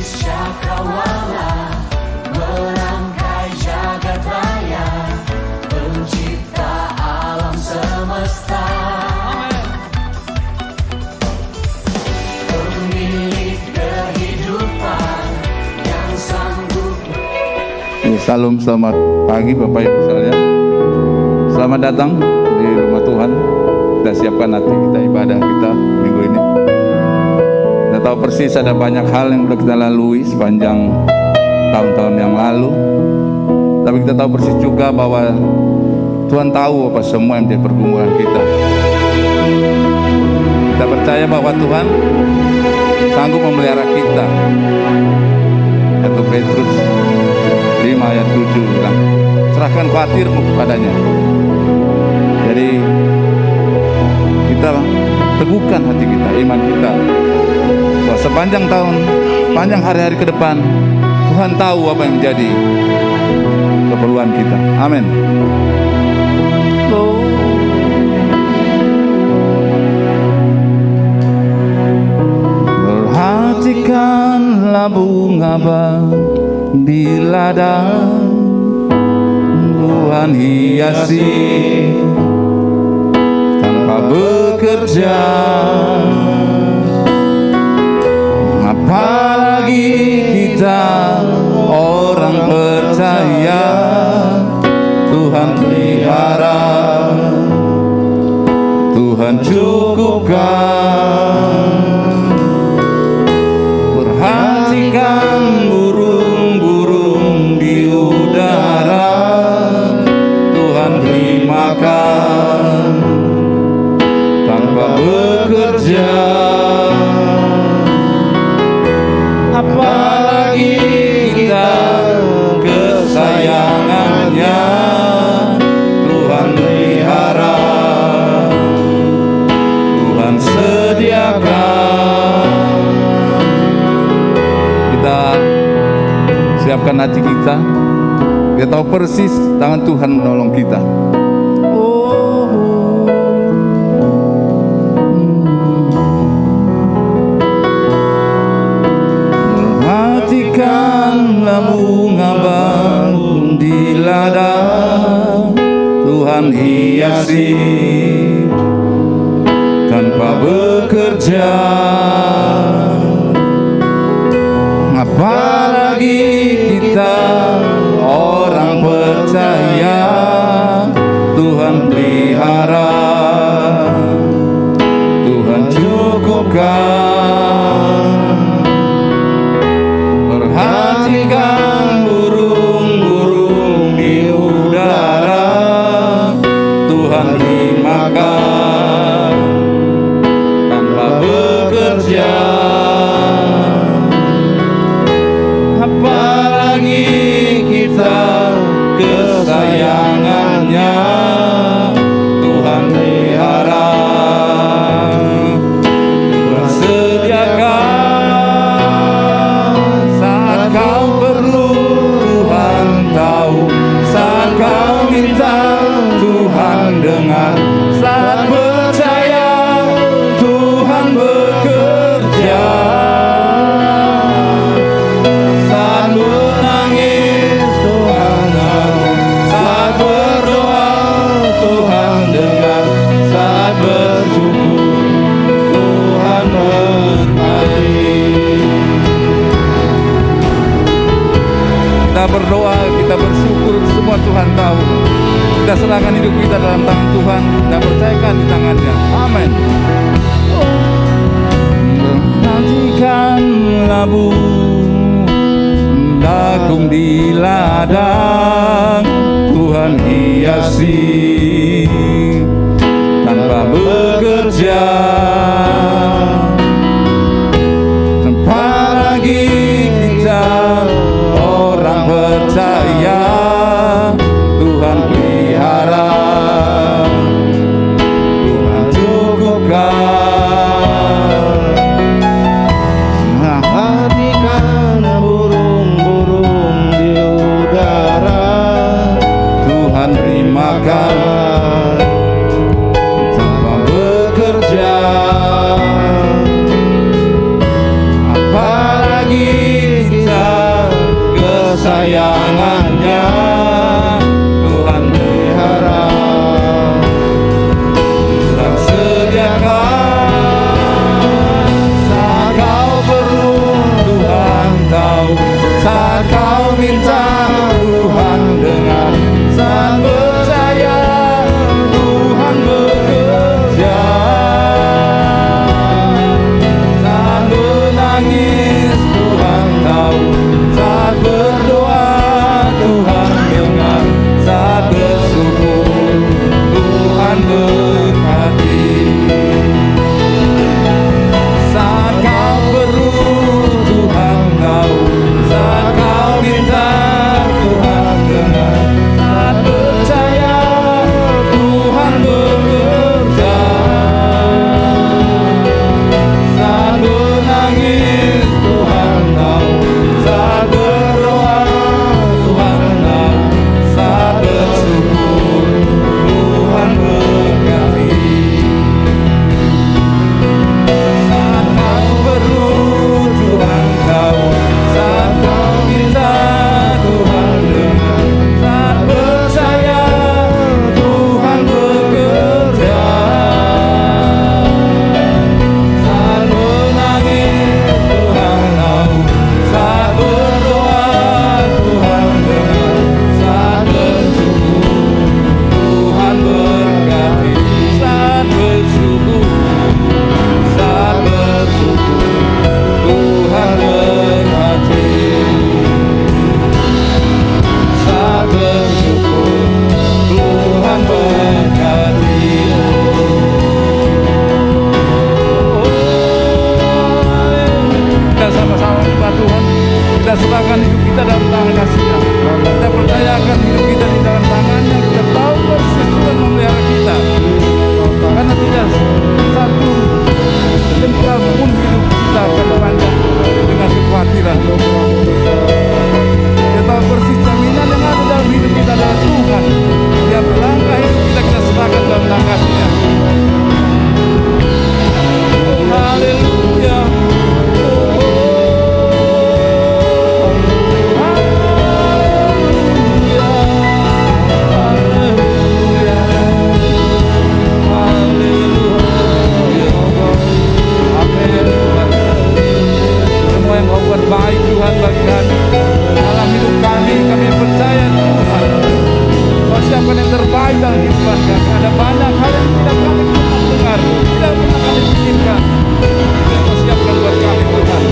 Cakrawala merangkai jagat raya, pencipta alam semesta, pemilik kehidupan yang sanggup. Salam, selamat pagi Bapak Ibu sekalian. Selamat datang di rumah Tuhan. Kita siapkan hati kita ibadah kita minggu ini. Kita tahu persis ada banyak hal yang sudah kita lalui sepanjang tahun-tahun yang lalu. Tapi kita tahu persis juga bahwa Tuhan tahu apa semua yang menjadi pergumulan kita. Kita percaya bahwa Tuhan sanggup memelihara kita. 1 Petrus 5 ayat 7 bilang, serahkan khawatirmu kepadanya. Jadi kita teguhkan hati kita, iman kita, bahwa sepanjang tahun, sepanjang hari-hari ke depan, Tuhan tahu apa yang menjadi keperluan kita. Amin. Perhatikanlah bunga di ladang, Tuhan hiasi tanpa bekerja. Apalagi kita orang percaya, Tuhan pelihara, Tuhan cukupkan. Perhatikan burung-burung di udara, Tuhan beri makan tanpa bekerja. Apalagi kita kesayangannya, Tuhan pelihara, Tuhan sediakan. Kita siapkan hati kita. Kita tahu persis tangan Tuhan menolong kita. Perhatikanlah bunga baru di ladang, Tuhan hiasi tanpa bekerja. Apalagi kita orang percaya, Tuhan pelihara, Tuhan cukupkan. Perhatikan burung-burung di udara, Tuhan beri makan tanpa bekerja. Apalagi kita kesayangannya, Tuhan pelihara, Tuhan sediakan. Saat kau perlu, Tuhan tahu. Saat kau minta, Tuhan dengar. Saat percaya, Tuhan bekerja. Kita berdoa, kita bersyukur, semua Tuhan tahu. Kita serahkan hidup kita dalam tangan Tuhan dan percayakan di tangannya. Amin. Perhatikanlah bunga di ladang, Tuhan hiasi tanpa bekerja. Apalagi kita orang percaya, Tuhan pelihara, Tuhan cukupkan. Perhatikan burung-burung di udara, Tuhan beri makan baik Tuhan bagi kami. Dalam hidup kami percaya Tuhan, Kau siapkan yang terbaik dalam kehidupan kami. Ada banyak hal yang tidak kami pernah dengar, tidak pernah kami pikirkan, yang Kau siapkan buat kami Tuhan.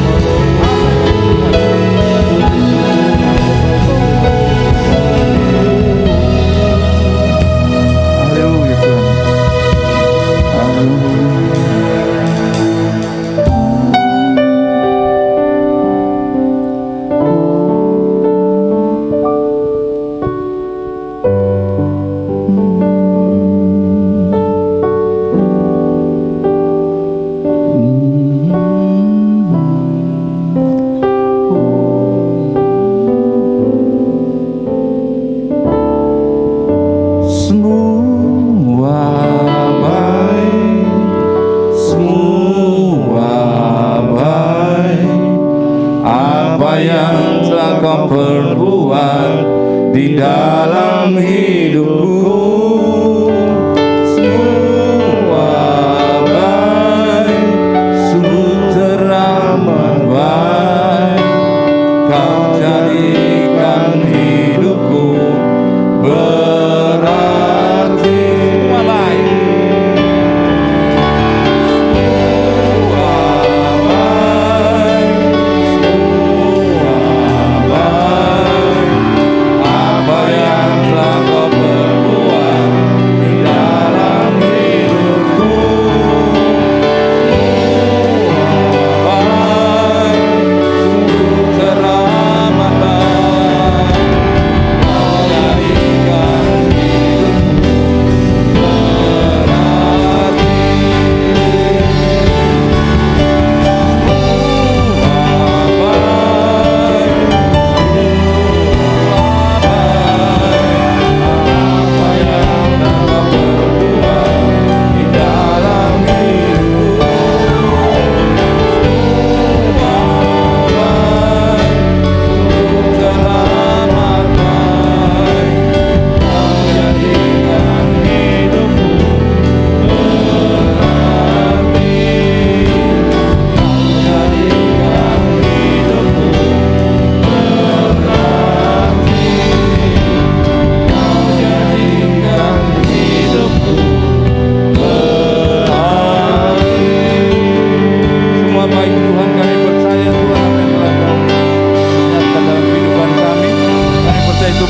Haleluya Tuhan. Haleluya.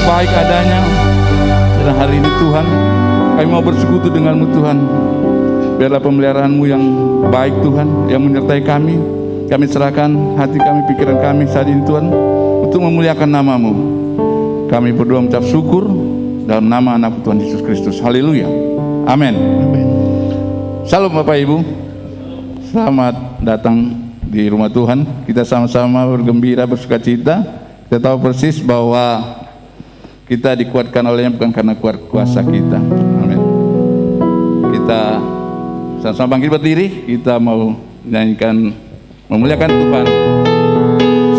Baik adanya. Dan hari ini Tuhan, kami mau bersekutu dengan-Mu Tuhan. Biarlah pemeliharaan-Mu yang baik Tuhan, yang menyertai kami. Kami serahkan hati kami, pikiran kami saat ini Tuhan, untuk memuliakan nama-Mu. Kami berdoa mengucap syukur dalam nama anak Tuhan Yesus Kristus. Haleluya. Amin. Salam Bapak Ibu. Selamat datang di rumah Tuhan. Kita sama-sama bergembira, bersukacita. Kita tahu persis bahwa kita dikuatkan olehnya bukan karena kuasa kita. Amin. Kita sama-sama bangkit berdiri. Kita mau menyanyikan, memuliakan Tuhan.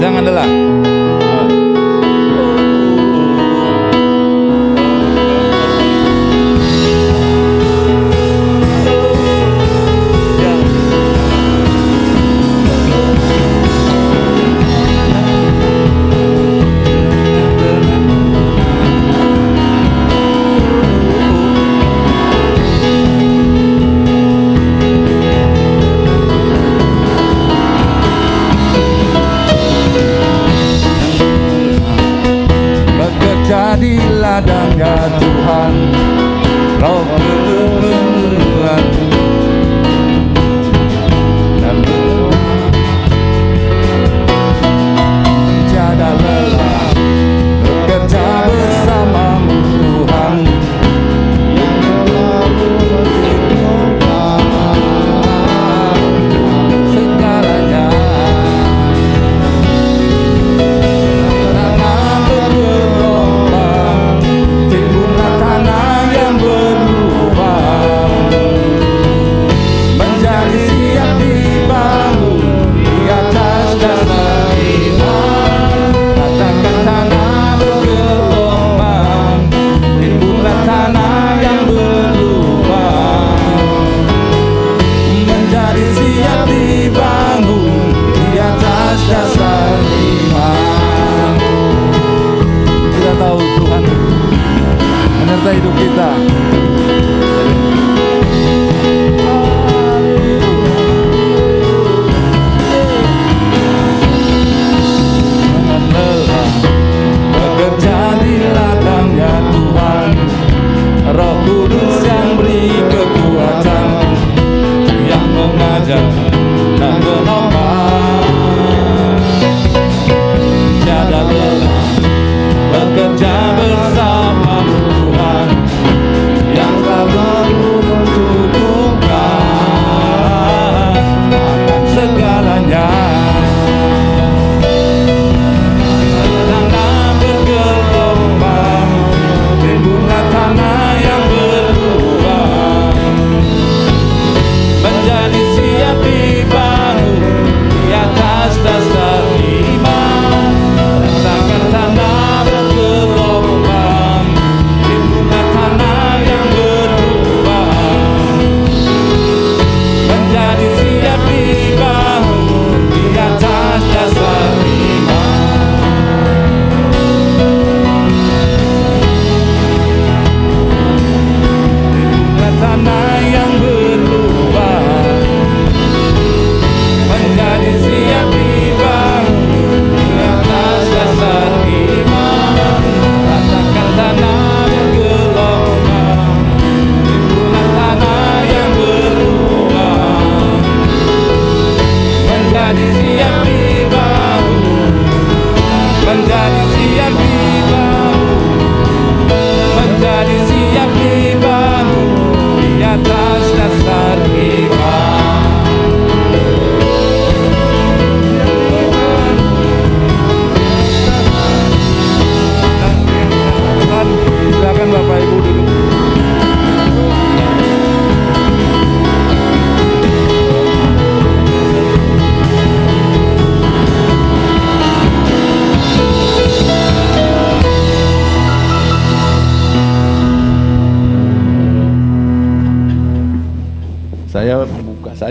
Jangan lelah.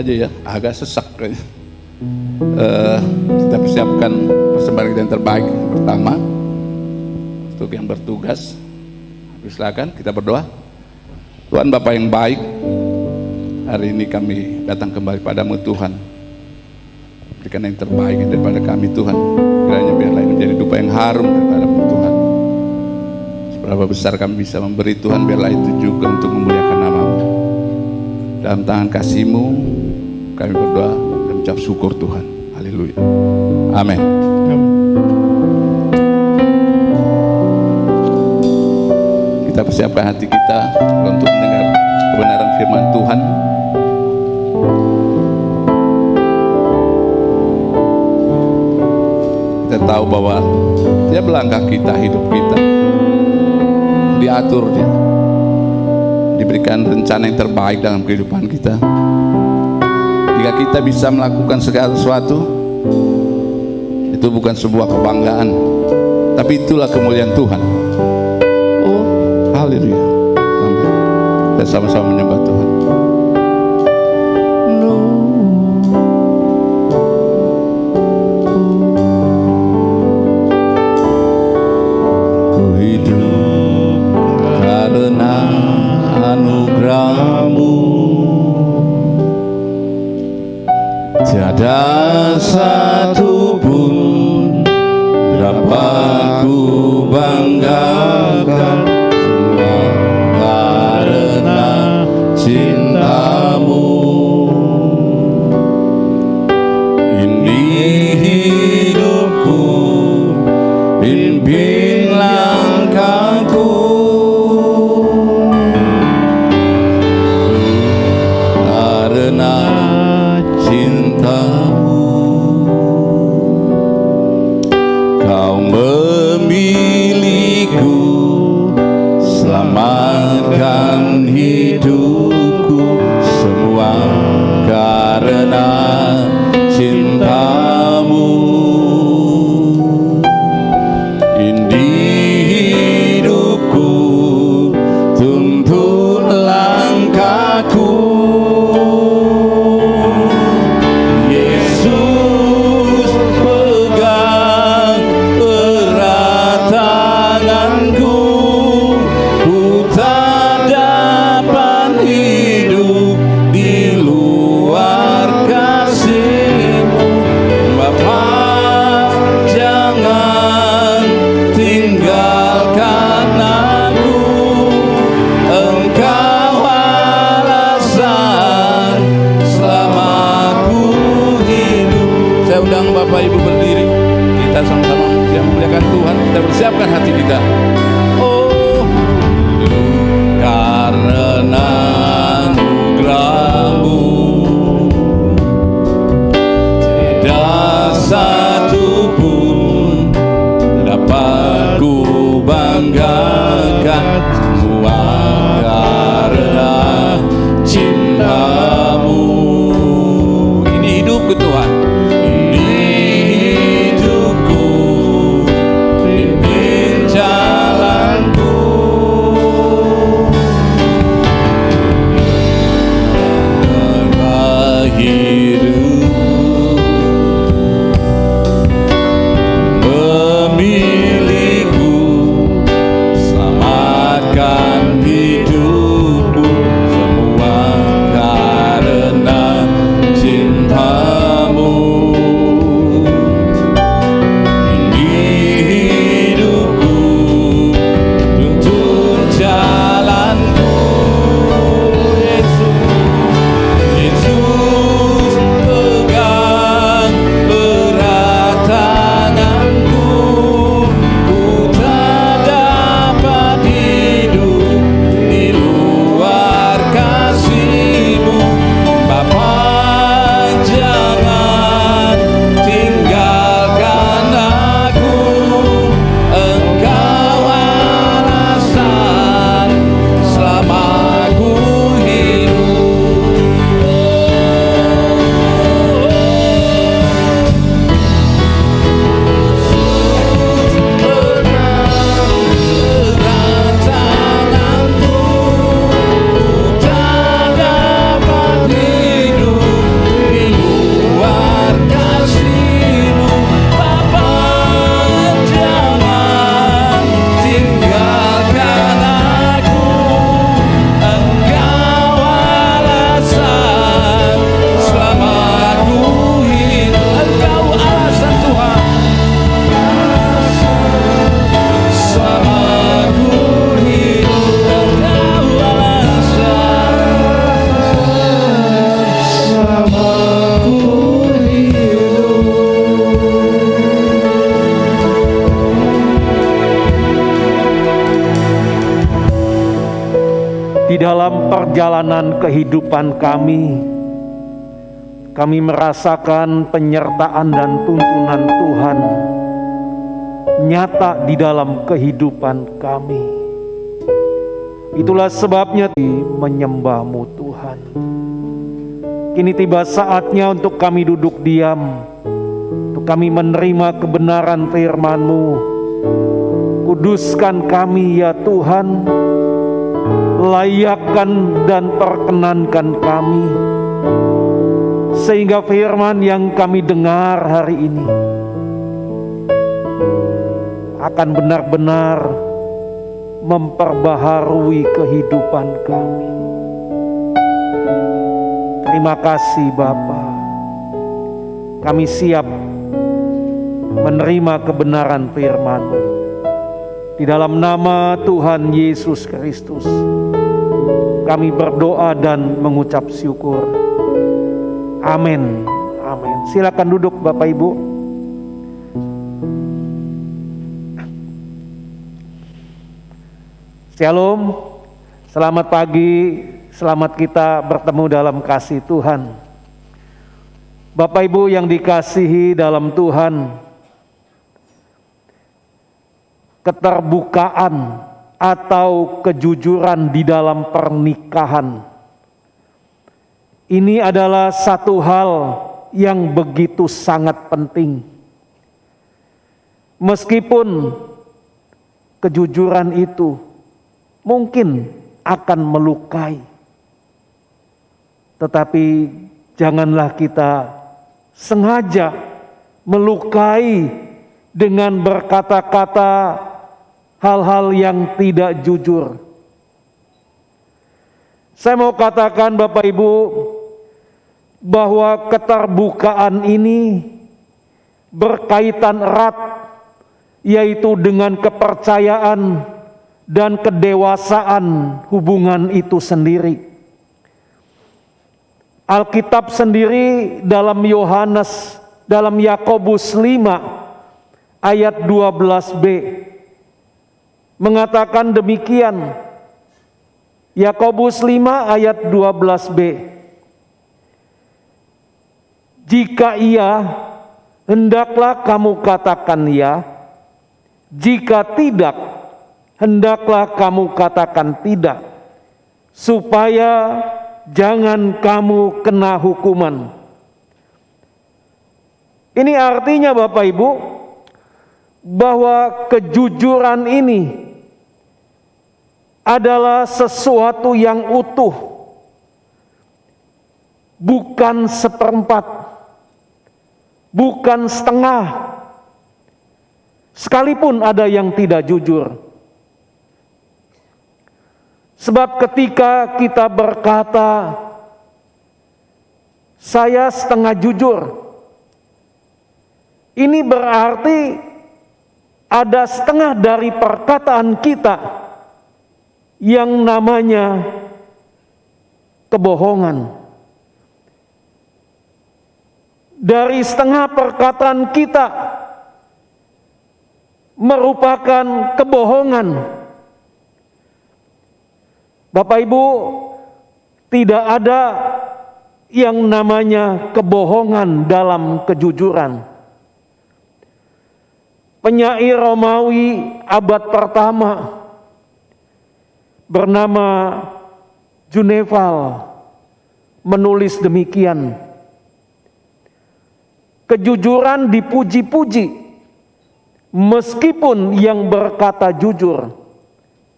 aja ya, agak sesak kayaknya. Kita persiapkan persembahan kita yang terbaik pertama untuk yang bertugas. Silakan kita berdoa. Tuhan Bapa yang baik, hari ini kami datang kembali padamu Tuhan. Berikan yang terbaik daripada kami Tuhan. Kiranya biarlah ini menjadi dupa yang harum daripadamu Tuhan. Seberapa besar kami bisa memberi Tuhan, biarlah itu juga untuk memuliakan nama-Mu. Dalam tangan kasih-Mu kami berdoa dan mengucap syukur Tuhan. Haleluya. Amin. Kita persiapkan hati kita untuk mendengar kebenaran firman Tuhan. Kita tahu bahwa tiap langkah kita, hidup kita diatur Dia, diberikan rencana yang terbaik dalam kehidupan kita. Jika kita bisa melakukan segala sesuatu, itu bukan sebuah kebanggaan, tapi itulah kemuliaan Tuhan. Oh, haleluya. Amin. Kita sama-sama menyembah Tuhan. Ku hidup karena anugerah-Mu. Tiada satu pun dapat ku banggakan, semua karena cinta-Mu. Ini hidupku, pimpin langkahku, karena cinta-Mu. Kau memilihku, selamatkan hidupku, semua karena cinta-Mu. Ini hidupku, tuntun langkahku, Yesus pegang erat tanganku, ku tak dapat hidup di luar kasih-Mu. Bapa, jangan tinggalkan aku, Engkau alasan selamaku hidup. Saya undang Bapak Ibu berdiri, kita sama-sama yang memuliakan Tuhan. Kita persiapkan hati kita. Oh, karena anugerah-Mu, tidak satu pun dapat ku banggakan, semua karena cinta-Mu. Ini hidupku Tuhan, ini hidupku, pimpin jalanku, karena hidup dalam perjalanan kehidupan kami merasakan penyertaan dan tuntunan Tuhan nyata di dalam kehidupan kami. Itulah sebabnya menyembah-Mu Tuhan. Kini tiba saatnya untuk kami duduk diam, untuk kami menerima kebenaran firman-Mu. Kuduskan kami ya Tuhan, layakkan dan perkenankan kami, sehingga firman yang kami dengar hari ini akan benar-benar memperbaharui kehidupan kami. Terima kasih Bapa. Kami siap menerima kebenaran firman-Mu. Di dalam nama Tuhan Yesus Kristus kami berdoa dan mengucap syukur. Amin. Amin. Silakan duduk Bapak Ibu. Shalom. Selamat pagi. Selamat kita bertemu dalam kasih Tuhan. Bapak Ibu yang dikasihi dalam Tuhan, keterbukaan atau kejujuran di dalam pernikahan ini adalah satu hal yang begitu sangat penting. Meskipun kejujuran itu mungkin akan melukai, tetapi janganlah kita sengaja melukai dengan berkata-kata hal-hal yang tidak jujur. Saya mau katakan Bapak Ibu, bahwa keterbukaan ini berkaitan erat, yaitu dengan kepercayaan dan kedewasaan hubungan itu sendiri. Alkitab sendiri dalam Yakobus 5 ayat 12b mengatakan demikian. Yakobus 5 ayat 12b. Jika iya, hendaklah kamu katakan ya. Jika tidak, hendaklah kamu katakan tidak, supaya jangan kamu kena hukuman. Ini artinya Bapak Ibu, bahwa kejujuran ini adalah sesuatu yang utuh, bukan seperempat, bukan setengah, sekalipun ada yang tidak jujur. Sebab ketika kita berkata, saya setengah jujur, ini berarti ada setengah dari perkataan kita yang namanya kebohongan. Dari setengah perkataan kita merupakan kebohongan. Bapak Ibu, tidak ada yang namanya kebohongan dalam kejujuran. Penyair Romawi abad pertama bernama Juneval menulis demikian. Kejujuran dipuji-puji, meskipun yang berkata jujur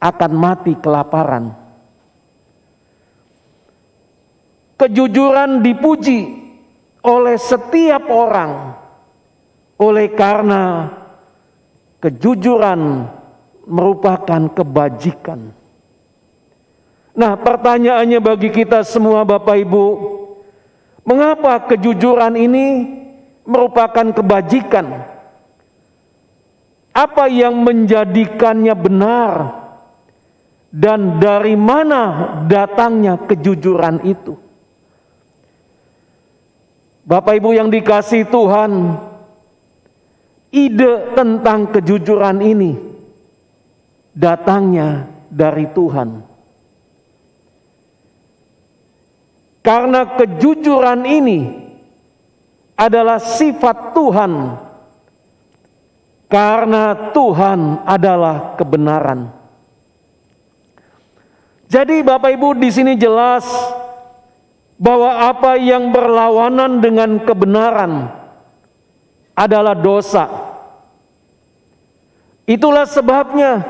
akan mati kelaparan. Kejujuran dipuji oleh setiap orang, oleh karena kejujuran merupakan kebajikan. Nah, pertanyaannya bagi kita semua Bapak Ibu, mengapa kejujuran ini merupakan kebajikan? Apa yang menjadikannya benar? Dan dari mana datangnya kejujuran itu? Bapak Ibu yang dikasihi Tuhan, ide tentang kejujuran ini datangnya dari Tuhan. Karena kejujuran ini adalah sifat Tuhan. Karena Tuhan adalah kebenaran. Jadi Bapak Ibu, di sini jelas bahwa apa yang berlawanan dengan kebenaran adalah dosa. Itulah sebabnya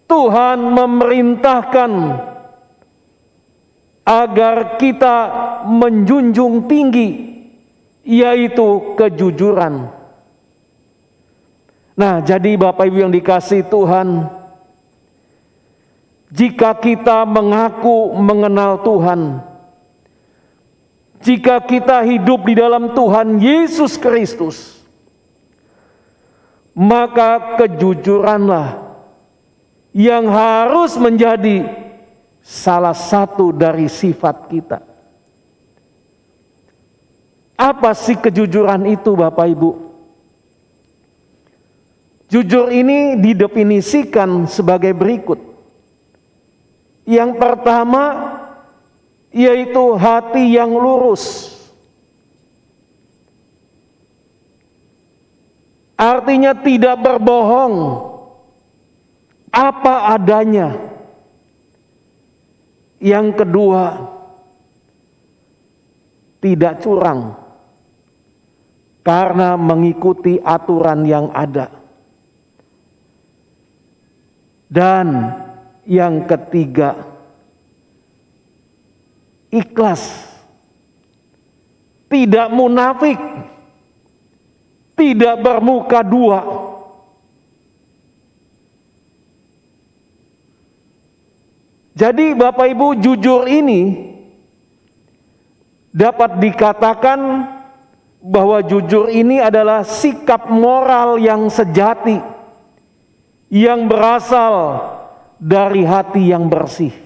Tuhan memerintahkan agar kita menjunjung tinggi, yaitu kejujuran. Nah, jadi Bapak Ibu yang dikasihi Tuhan, jika kita mengaku mengenal Tuhan, jika kita hidup di dalam Tuhan Yesus Kristus, maka kejujuranlah yang harus menjadi salah satu dari sifat kita. Apa sih kejujuran itu, Bapak Ibu? Jujur ini didefinisikan sebagai berikut. Yang pertama, yaitu hati yang lurus. Artinya tidak berbohong, apa adanya. Yang kedua, tidak curang, karena mengikuti aturan yang ada. Dan yang ketiga, ikhlas, tidak munafik, tidak bermuka dua. Jadi Bapak Ibu, jujur ini dapat dikatakan bahwa jujur ini adalah sikap moral yang sejati, yang berasal dari hati yang bersih.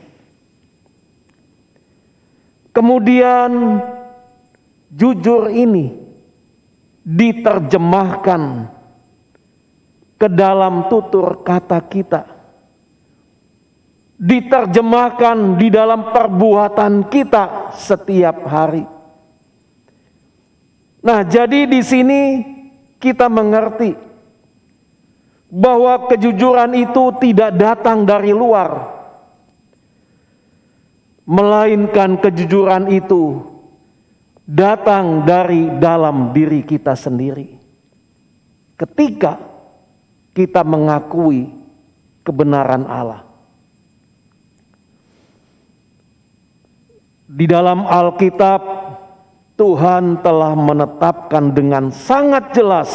Kemudian jujur ini diterjemahkan ke dalam tutur kata kita, diterjemahkan di dalam perbuatan kita setiap hari. Nah, jadi di sini kita mengerti bahwa kejujuran itu tidak datang dari luar, melainkan kejujuran itu datang dari dalam diri kita sendiri. Ketika kita mengakui kebenaran Allah. Di dalam Alkitab, Tuhan telah menetapkan dengan sangat jelas,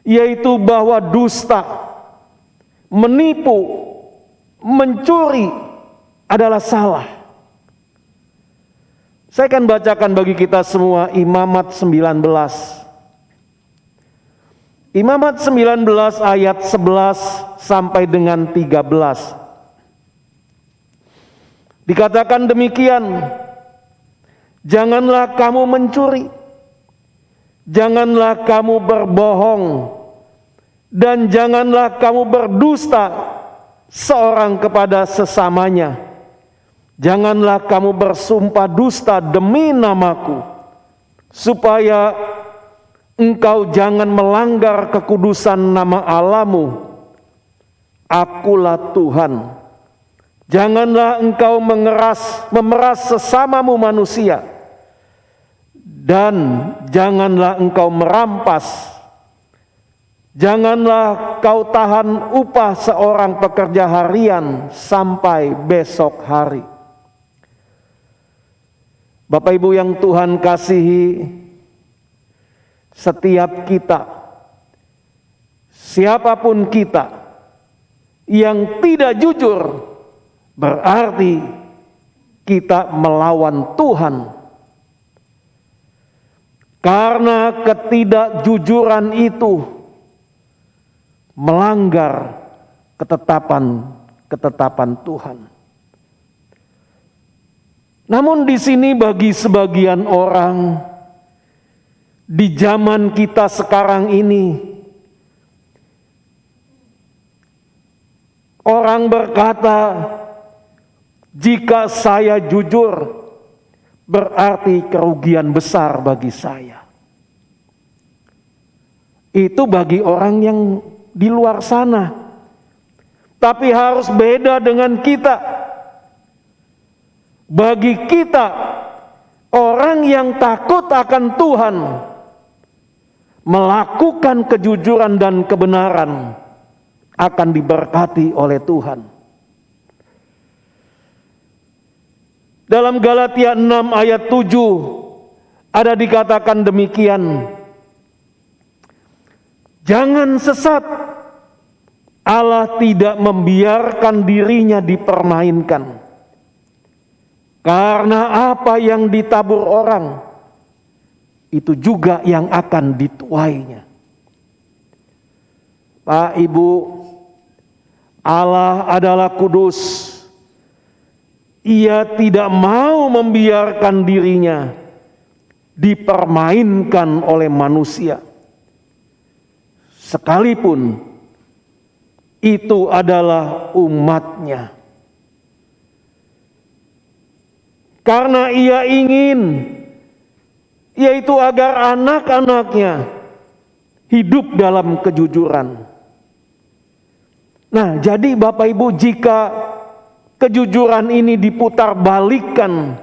yaitu bahwa dusta, menipu, mencuri adalah salah. Saya akan bacakan bagi kita semua Imamat 19. Imamat 19 ayat 11 sampai dengan 13. Dikatakan demikian, janganlah kamu mencuri, janganlah kamu berbohong, dan janganlah kamu berdusta seorang kepada sesamanya. Janganlah kamu bersumpah dusta demi namaku, supaya engkau jangan melanggar kekudusan nama Allahmu. Akulah Tuhan. Janganlah engkau memeras sesamamu manusia, dan janganlah engkau merampas. Janganlah kau tahan upah seorang pekerja harian sampai besok hari. Bapak Ibu yang Tuhan kasihi, setiap kita, siapapun kita yang tidak jujur, berarti kita melawan Tuhan. Karena ketidakjujuran itu melanggar ketetapan Tuhan. Namun di sini bagi sebagian orang di zaman kita sekarang ini, orang berkata, Jika saya jujur, berarti kerugian besar bagi saya. Itu bagi orang yang di luar sana. Tapi harus beda dengan kita. Bagi kita, orang yang takut akan Tuhan, melakukan kejujuran dan kebenaran, akan diberkati oleh Tuhan. Dalam Galatia 6 ayat 7 ada dikatakan demikian. Jangan sesat, Allah tidak membiarkan dirinya dipermainkan. Karena apa yang ditabur orang, itu juga yang akan dituainya. Pak, Ibu, Allah adalah kudus. Ia tidak mau membiarkan dirinya dipermainkan oleh manusia. Sekalipun itu adalah umatnya. Karena ia ingin, yaitu agar anak-anaknya hidup dalam kejujuran. Nah, jadi Bapak Ibu, jika kejujuran ini diputar balikan,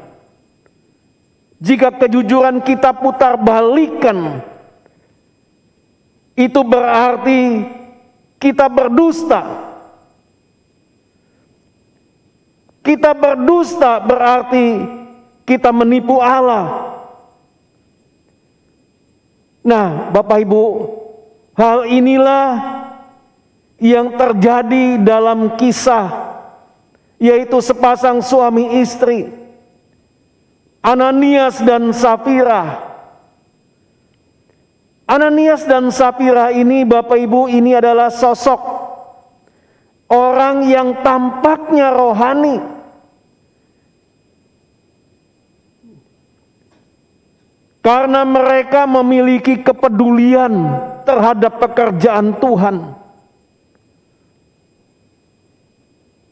jika kejujuran kita putar balikan, itu berarti kita berdusta. Kita berdusta berarti kita menipu Allah. Nah, Bapak Ibu, hal inilah yang terjadi dalam kisah, yaitu sepasang suami istri, Ananias dan Safira. Ananias dan Safira ini, Bapak Ibu, ini adalah sosok orang yang tampaknya rohani. Karena mereka memiliki kepedulian terhadap pekerjaan Tuhan.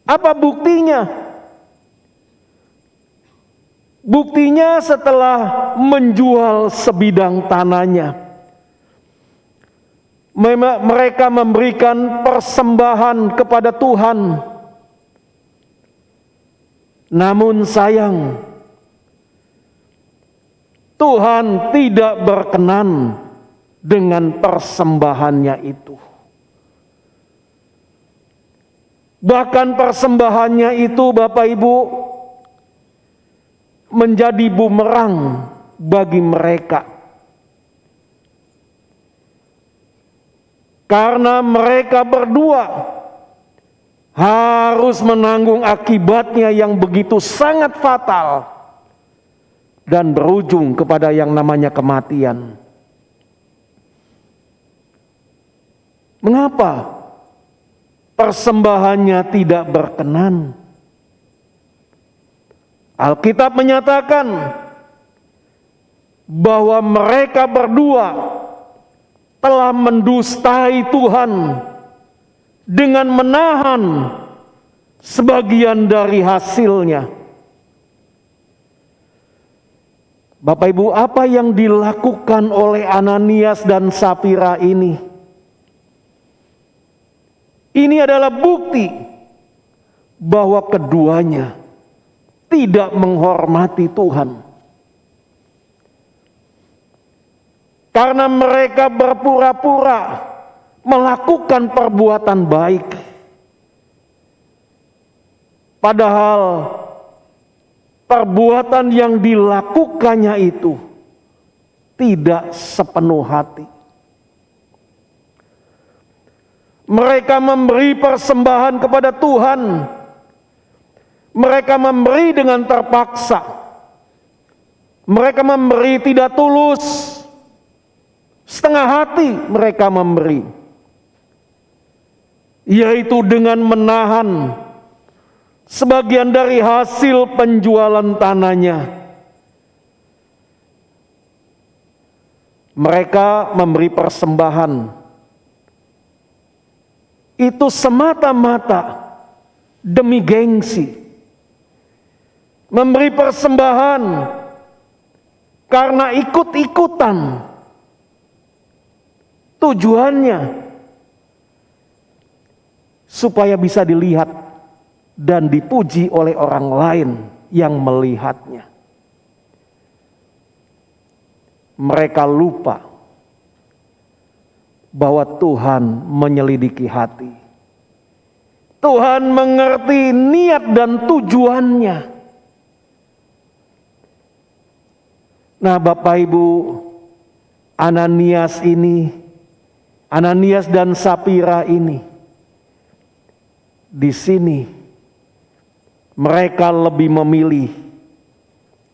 Apa buktinya? Buktinya setelah menjual sebidang tanahnya, mereka memberikan persembahan kepada Tuhan. Namun sayang, Tuhan tidak berkenan dengan persembahannya itu. Bahkan persembahannya itu, Bapak Ibu, menjadi bumerang bagi mereka. Karena mereka berdua harus menanggung akibatnya yang begitu sangat fatal dan berujung kepada yang namanya kematian. Mengapa persembahannya tidak berkenan? Alkitab menyatakan bahwa mereka berdua telah mendustai Tuhan dengan menahan sebagian dari hasilnya. Bapak Ibu, apa yang dilakukan oleh Ananias dan Safira ini? Ini adalah bukti bahwa keduanya tidak menghormati Tuhan. Karena mereka berpura-pura melakukan perbuatan baik. Padahal perbuatan yang dilakukannya itu tidak sepenuh hati. Mereka memberi persembahan kepada Tuhan. Mereka memberi dengan terpaksa. Mereka memberi tidak tulus. Setengah hati mereka memberi. Yaitu dengan menahan sebagian dari hasil penjualan tanahnya. Mereka memberi persembahan. Itu semata-mata demi gengsi. memberi persembahan karena ikut-ikutan. Tujuannya supaya bisa dilihat dan dipuji oleh orang lain yang melihatnya. Mereka lupa bahwa Tuhan menyelidiki hati. Tuhan mengerti niat dan tujuannya. Nah, Bapak Ibu, Ananias dan Sapira ini, di sini mereka lebih memilih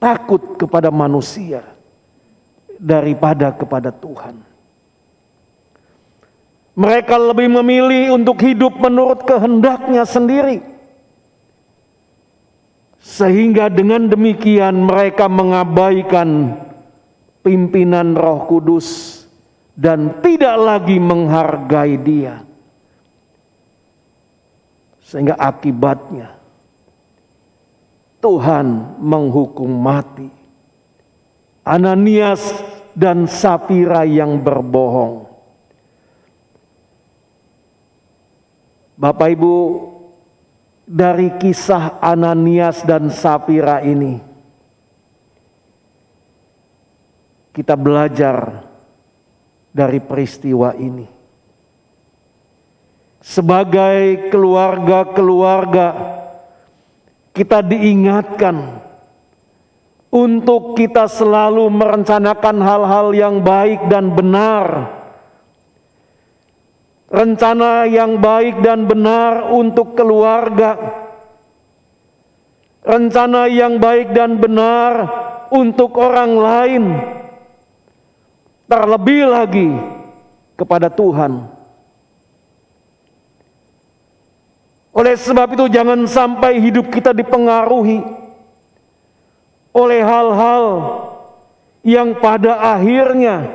takut kepada manusia daripada kepada Tuhan. Mereka lebih memilih untuk hidup menurut kehendaknya sendiri. Sehingga dengan demikian mereka mengabaikan pimpinan Roh Kudus dan tidak lagi menghargai Dia. Sehingga akibatnya Tuhan menghukum mati Ananias dan Sapira yang berbohong. Bapak Ibu, dari kisah Ananias dan Sapira ini kita belajar dari peristiwa ini. Sebagai keluarga-keluarga, kita diingatkan untuk kita selalu merencanakan hal-hal yang baik dan benar. Rencana yang baik dan benar untuk keluarga. Rencana yang baik dan benar untuk orang lain. Terlebih lagi kepada Tuhan. Oleh sebab itu jangan sampai hidup kita dipengaruhi oleh hal-hal yang pada akhirnya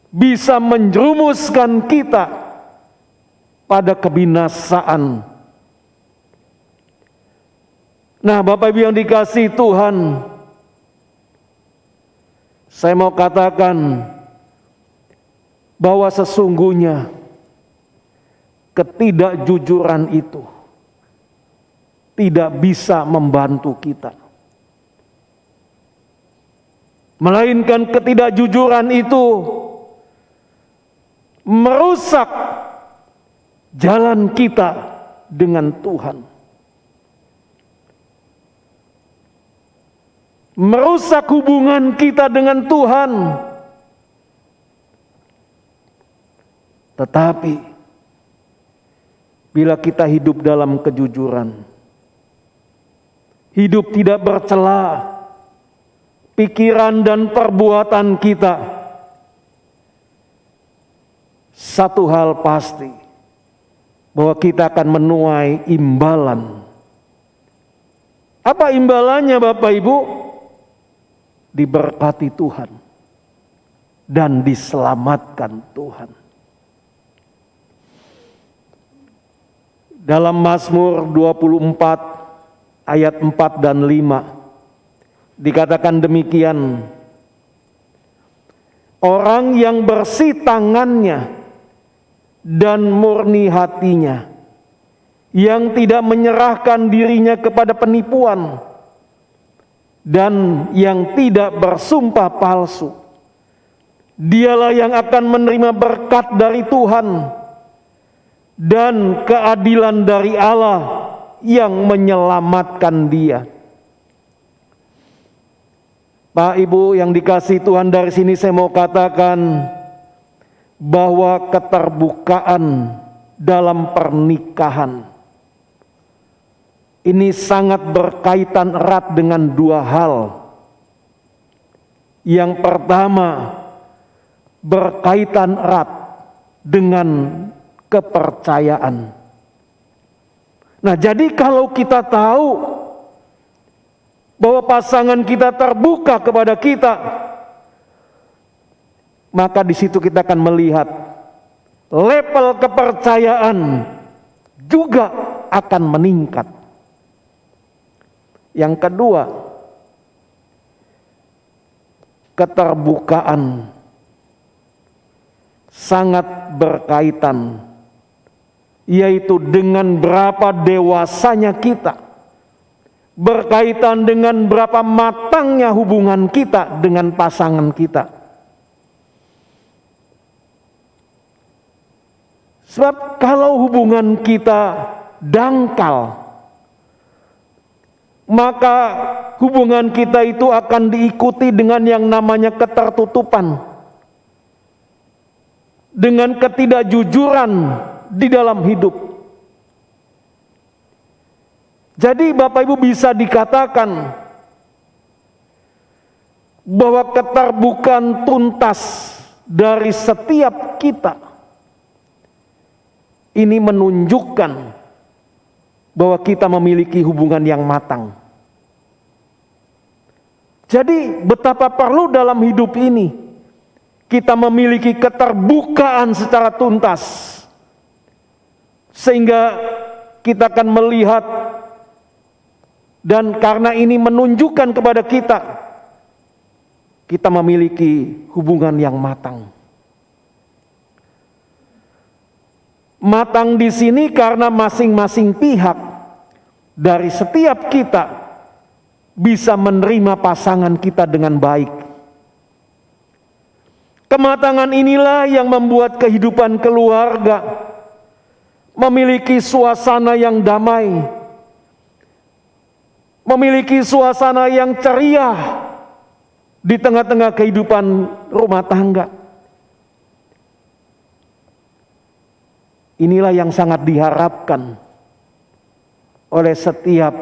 bisa menjerumuskan kita pada kebinasaan. Nah, Bapak Ibu yang dikasihi Tuhan, saya mau katakan bahwa sesungguhnya ketidakjujuran itu tidak bisa membantu kita. Melainkan ketidakjujuran itu merusak jalan kita dengan Tuhan. Merusak hubungan kita dengan Tuhan. Tetapi bila kita hidup dalam kejujuran, hidup tidak bercela, pikiran dan perbuatan kita, satu hal pasti, bahwa kita akan menuai imbalan. Apa imbalannya Bapak Ibu? Diberkati Tuhan dan diselamatkan Tuhan. Dalam Mazmur 24 ayat 4 dan 5 dikatakan demikian, orang yang bersih tangannya dan murni hatinya, yang tidak menyerahkan dirinya kepada penipuan, dan yang tidak bersumpah palsu, dialah yang akan menerima berkat dari Tuhan dan keadilan dari Allah yang menyelamatkan dia. Pak Ibu yang dikasihi Tuhan, dari sini saya mau katakan bahwa keterbukaan dalam pernikahan ini sangat berkaitan erat dengan dua hal. Yang pertama, berkaitan erat dengan kepercayaan. Nah, jadi kalau kita tahu bahwa pasangan kita terbuka kepada kita, maka di situ kita akan melihat level kepercayaan juga akan meningkat. Yang kedua, keterbukaan sangat berkaitan, yaitu dengan berapa dewasanya kita, berkaitan dengan berapa matangnya hubungan kita dengan pasangan kita. Sebab kalau hubungan kita dangkal, maka hubungan kita itu akan diikuti dengan yang namanya ketertutupan, dengan ketidakjujuran di dalam hidup. Jadi Bapak Ibu bisa dikatakan bahwa keterbukaan tuntas dari setiap kita ini menunjukkan bahwa kita memiliki hubungan yang matang. Jadi betapa perlu dalam hidup ini kita memiliki keterbukaan secara tuntas, sehingga kita akan melihat, dan karena ini menunjukkan kepada kita memiliki hubungan yang matang. Matang di sini karena masing-masing pihak dari setiap kita bisa menerima pasangan kita dengan baik. Kematangan inilah yang membuat kehidupan keluarga memiliki suasana yang damai, memiliki suasana yang ceria di tengah-tengah kehidupan rumah tangga. Inilah yang sangat diharapkan oleh setiap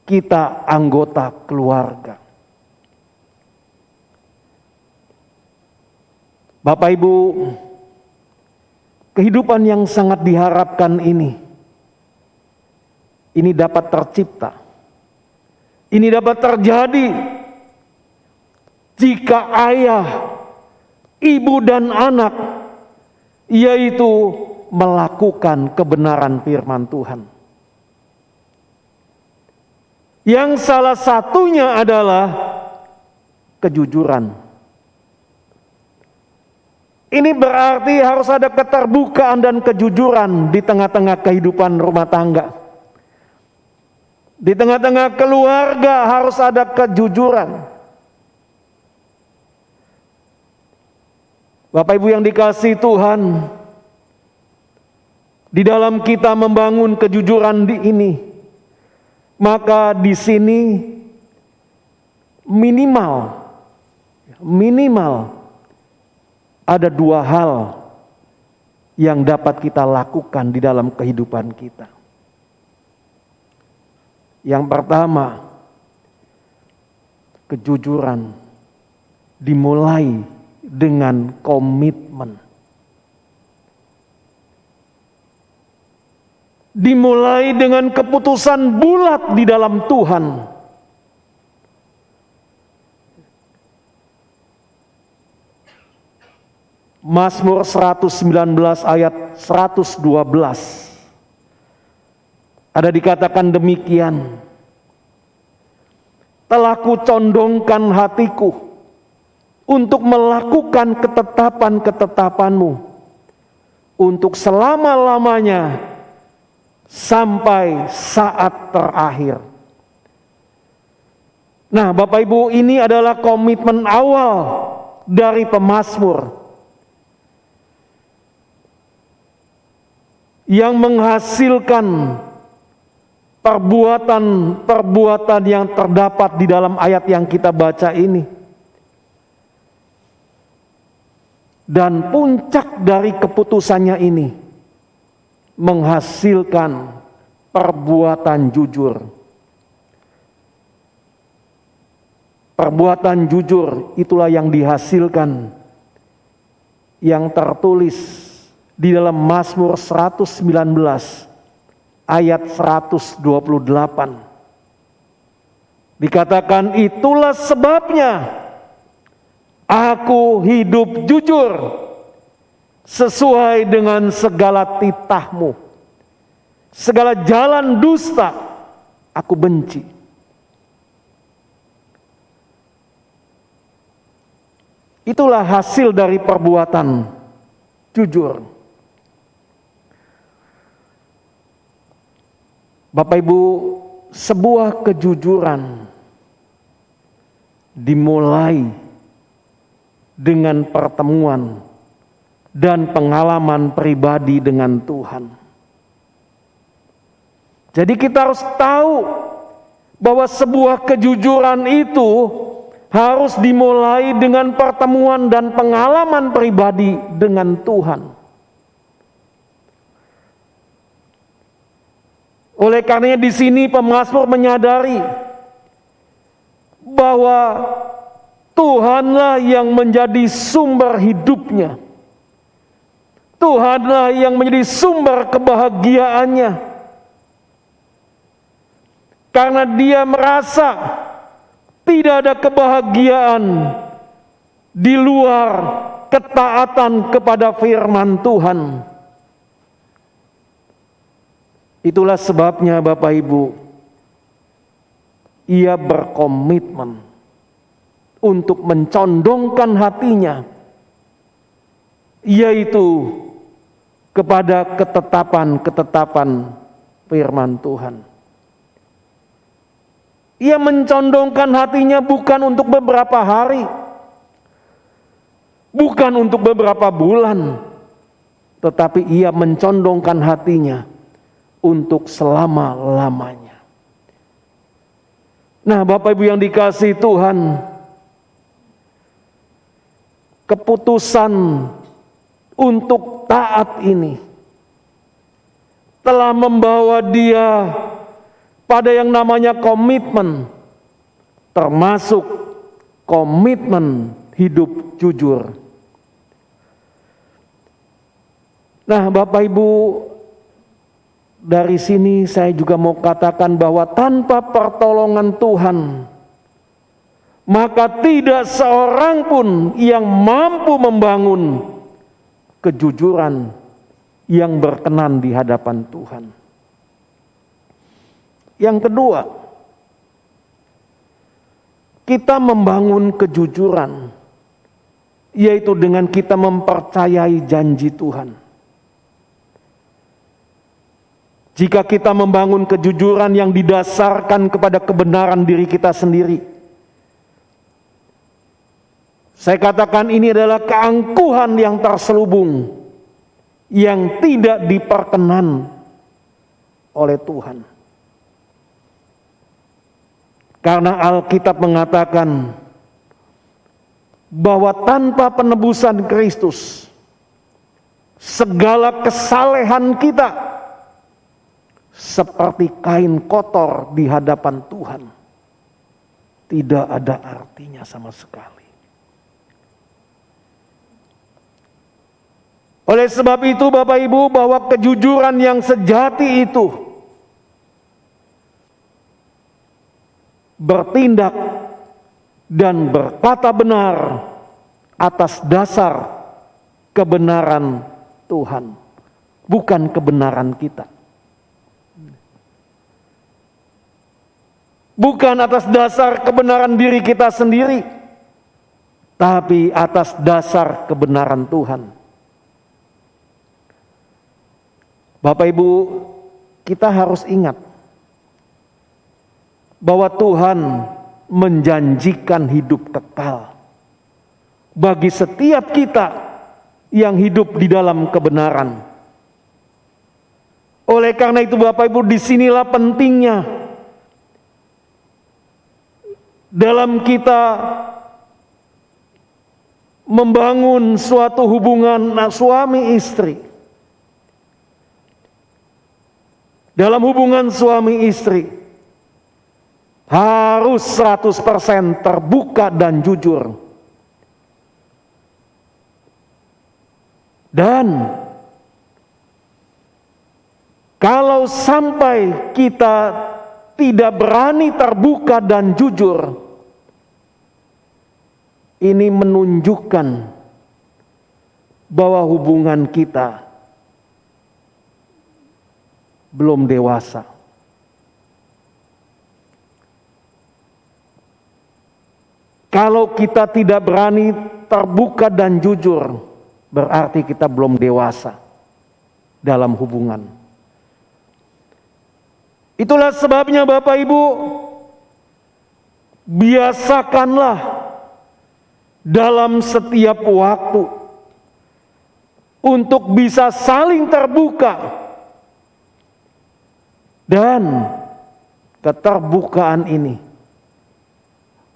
kita anggota keluarga. Bapak Ibu, kehidupan yang sangat diharapkan ini dapat tercipta, ini dapat terjadi jika ayah, ibu dan anak, yaitu melakukan kebenaran firman Tuhan. Yang salah satunya adalah kejujuran. Ini berarti harus ada keterbukaan dan kejujuran di tengah-tengah kehidupan rumah tangga. Di tengah-tengah keluarga harus ada kejujuran. Bapak Ibu yang dikasihi Tuhan, di dalam kita membangun kejujuran ini, maka di sini minimal ada dua hal yang dapat kita lakukan di dalam kehidupan kita. Yang pertama, kejujuran dimulai dengan komitmen. Dimulai dengan keputusan bulat di dalam Tuhan. Mazmur 119 ayat 112. Ada dikatakan demikian. Telah kucondongkan hatiku untuk melakukan ketetapan-ketetapanmu untuk selama-lamanya sampai saat terakhir. Nah, Bapak Ibu, ini adalah komitmen awal dari pemazmur yang menghasilkan perbuatan yang terdapat di dalam ayat yang kita baca ini. Dan puncak dari keputusannya ini menghasilkan perbuatan jujur. Perbuatan jujur itulah yang dihasilkan, yang tertulis di dalam Mazmur 119 ayat 128. Dikatakan, itulah sebabnya aku hidup jujur sesuai dengan segala titahmu. Segala jalan dusta aku benci. Itulah hasil dari perbuatan jujur. Bapak Ibu, sebuah kejujuran dimulai dengan pertemuan dan pengalaman pribadi dengan Tuhan. Jadi kita harus tahu bahwa sebuah kejujuran itu harus dimulai dengan pertemuan dan pengalaman pribadi dengan Tuhan. Oleh karenanya di sini pemazmur menyadari bahwa Tuhanlah yang menjadi sumber hidupnya. Tuhanlah yang menjadi sumber kebahagiaannya. Karena dia merasa tidak ada kebahagiaan di luar ketaatan kepada firman Tuhan. Itulah sebabnya Bapak Ibu, ia berkomitmen untuk mencondongkan hatinya, yaitu kepada ketetapan-ketetapan firman Tuhan. Ia mencondongkan hatinya bukan untuk beberapa hari, bukan untuk beberapa bulan, tetapi ia mencondongkan hatinya untuk selama-lamanya. Nah, Bapak Ibu yang dikasihi Tuhan, keputusan untuk taat ini telah membawa dia pada yang namanya komitmen, termasuk komitmen hidup jujur. Nah, Bapak Ibu, dari sini saya juga mau katakan bahwa tanpa pertolongan Tuhan, maka tidak seorang pun yang mampu membangun kejujuran yang berkenan di hadapan Tuhan. Yang kedua, kita membangun kejujuran, yaitu dengan kita mempercayai janji Tuhan. Jika kita membangun kejujuran yang didasarkan kepada kebenaran diri kita sendiri, saya katakan ini adalah keangkuhan yang terselubung, yang tidak diperkenan oleh Tuhan. Karena Alkitab mengatakan bahwa tanpa penebusan Kristus, segala kesalehan kita seperti kain kotor di hadapan Tuhan, tidak ada artinya sama sekali. Oleh sebab itu Bapak Ibu, bahwa kejujuran yang sejati itu bertindak dan berkata benar atas dasar kebenaran Tuhan, bukan kebenaran kita. Bukan atas dasar kebenaran diri kita sendiri, tapi atas dasar kebenaran Tuhan. Bapak Ibu, kita harus ingat bahwa Tuhan menjanjikan hidup kekal bagi setiap kita yang hidup di dalam kebenaran. Oleh karena itu Bapak Ibu, disinilah pentingnya dalam kita membangun suatu hubungan suami istri. Dalam hubungan suami istri harus 100% terbuka dan jujur. Dan kalau sampai kita tidak berani terbuka dan jujur, ini menunjukkan bahwa hubungan kita belum dewasa. Kalau kita tidak berani terbuka dan jujur, berarti kita belum dewasa dalam hubungan. Itulah sebabnya Bapak Ibu, biasakanlah dalam setiap waktu untuk bisa saling terbuka, dan keterbukaan ini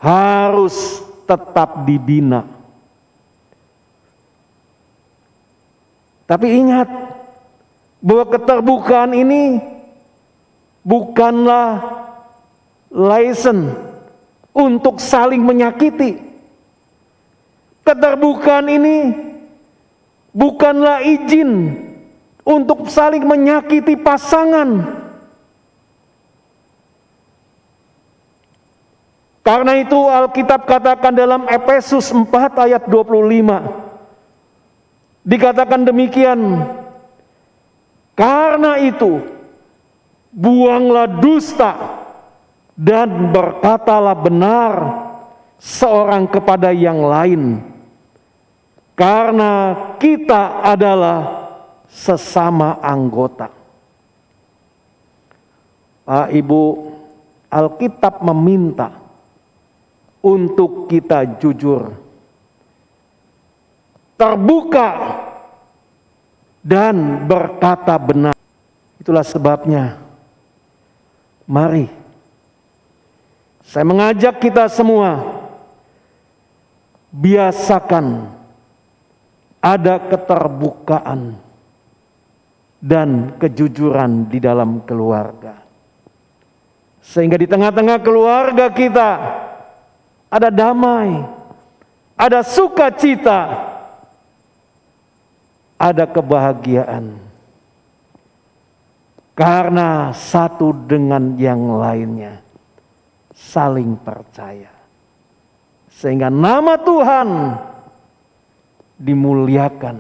harus tetap dibina. Tapi ingat bahwa keterbukaan ini bukanlah license untuk saling menyakiti. Keterbukaan ini bukanlah izin untuk saling menyakiti pasangan. Karena itu Alkitab katakan dalam Efesus 4 ayat 25. Dikatakan demikian, karena itu buanglah dusta dan berkatalah benar seorang kepada yang lain, karena kita adalah sesama anggota. Pak Ibu, Alkitab meminta untuk kita jujur, terbuka, dan berkata benar. Itulah sebabnya, mari saya mengajak kita semua, biasakan ada keterbukaan dan kejujuran di dalam keluarga. Sehingga di tengah-tengah keluarga kita ada damai, ada sukacita, ada kebahagiaan. Karena satu dengan yang lainnya saling percaya. Sehingga nama Tuhan dimuliakan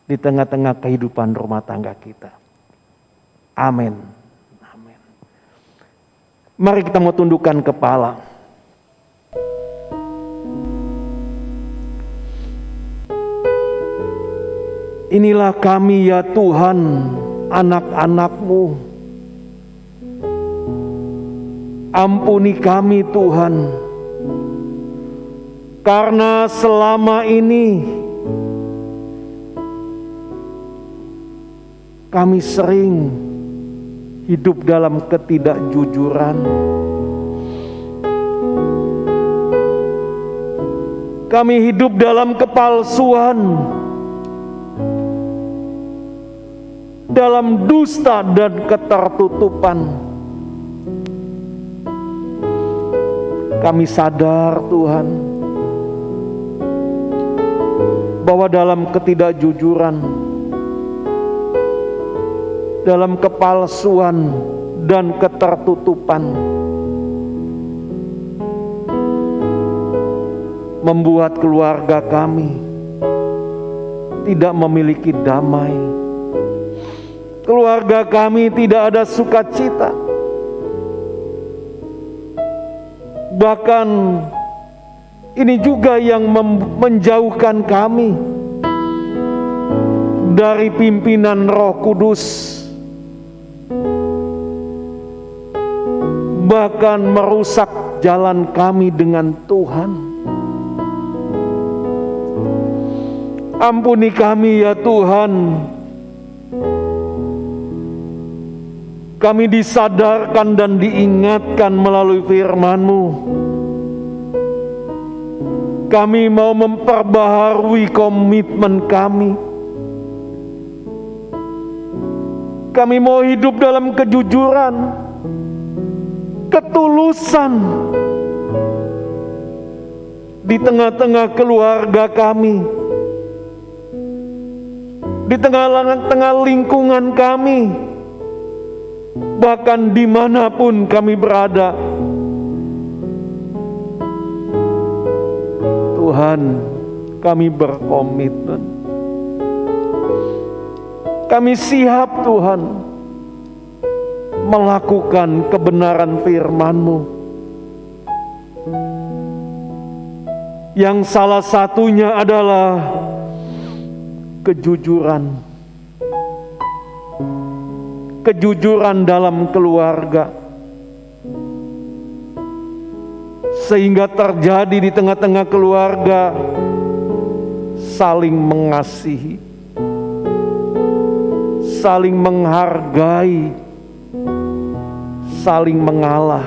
di tengah-tengah kehidupan rumah tangga kita. Amin. Amin. Mari kita mau tundukkan kepala. Inilah kami ya Tuhan, anak-anak-Mu. Ampuni kami Tuhan, karena selama ini kami sering hidup dalam ketidakjujuran. Kami hidup dalam kepalsuan, dalam dusta dan ketertutupan. Kami sadar Tuhan bahwa dalam ketidakjujuran, dalam kepalsuan dan ketertutupan membuat keluarga kami tidak memiliki damai. Keluarga kami tidak ada sukacita. Bahkan ini juga yang menjauhkan kami dari pimpinan Roh Kudus. Bahkan merusak jalan kami dengan Tuhan. Ampuni kami ya Tuhan. Kami disadarkan dan diingatkan melalui firman-Mu. Kami mau memperbaharui komitmen kami. Kami mau hidup dalam kejujuran, ketulusan di tengah-tengah keluarga kami, di tengah-tengah lingkungan kami, bahkan dimanapun kami berada. Tuhan, kami berkomitmen, kami siap Tuhan melakukan kebenaran firman-Mu. yang salah satunya adalah kejujuran. Kejujuran dalam keluarga. Sehingga terjadi di tengah-tengah keluarga saling mengasihi, saling menghargai, saling mengalah.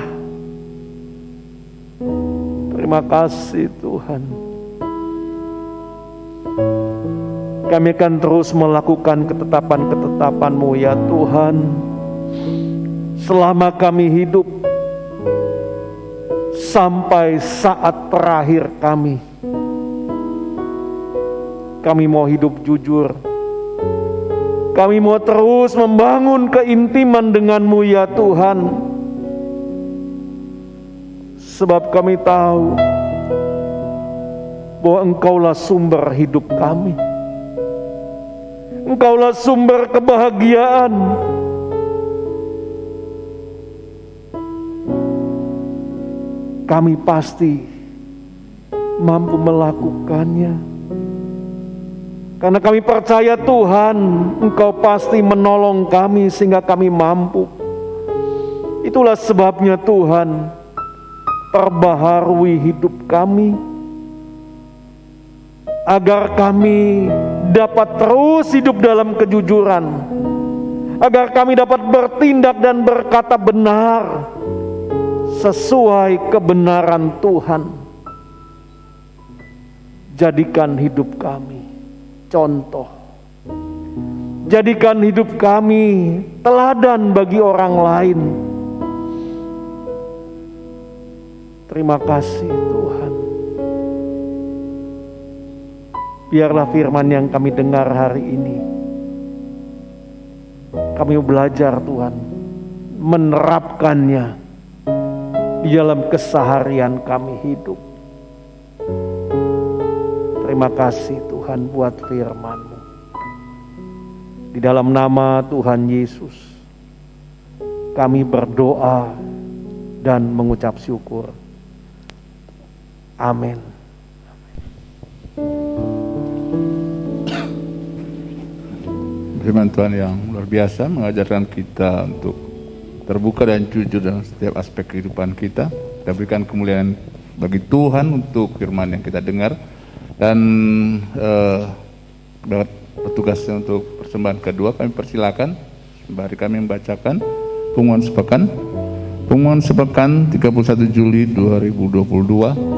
Terima kasih Tuhan. Kami akan terus melakukan ketetapan-ketetapan-Mu ya Tuhan, selama kami hidup, sampai saat terakhir kami. Kami mau hidup jujur. Kami mau terus membangun keintiman dengan-Mu ya Tuhan. Sebab kami tahu bahwa Engkaulah sumber hidup kami. Engkaulah sumber kebahagiaan. Kami pasti mampu melakukannya. Karena kami percaya Tuhan, Engkau pasti menolong kami sehingga kami mampu. Itulah sebabnya Tuhan, perbaharui hidup kami, agar kami dapat terus hidup dalam kejujuran, agar kami dapat bertindak dan berkata benar sesuai kebenaran Tuhan. Jadikan hidup kami contoh, jadikan hidup kami teladan bagi orang lain. Terima kasih Tuhan. Biarlah firman yang kami dengar hari ini, kami belajar Tuhan, menerapkannya di dalam keseharian kami hidup. Terima kasih Tuhan buat firman-Mu. Di dalam nama Tuhan Yesus, kami berdoa dan mengucap syukur. Amin. Firman Tuhan yang luar biasa mengajarkan kita untuk terbuka dan jujur dalam setiap aspek kehidupan kita. Kita berikan kemuliaan bagi Tuhan untuk firman yang kita dengar. Dan petugasnya untuk persembahan kedua kami persilakan. Mari kami membacakan pengumuman sepekan. Pengumuman sepekan 31 Juli 2022.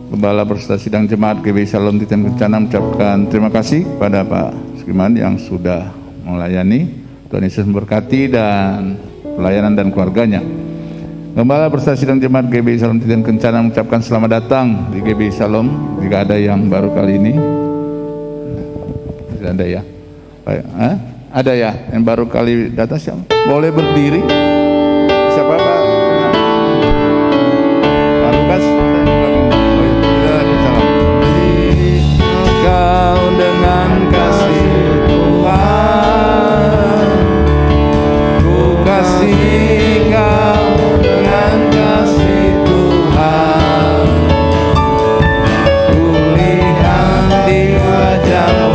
Gembala beserta sidang jemaat GBI Shalom Titian Kencana mengucapkan terima kasih kepada Pak Sukriman yang sudah melayani. Tuhan Yesus memberkati dan pelayanan dan keluarganya. Gembala beserta sidang jemaat GBI Shalom Titian Kencana mengucapkan selamat datang di GBI Shalom. Jika ada yang baru kali ini, tidak ada ya? Ada ya yang baru kali datang, siapa? Boleh berdiri. Siapa Pak? Pak Lukas. Kau dengan kasih Tuhan, ku kasih kau dengan kasih Tuhan, ku lihat di wajahmu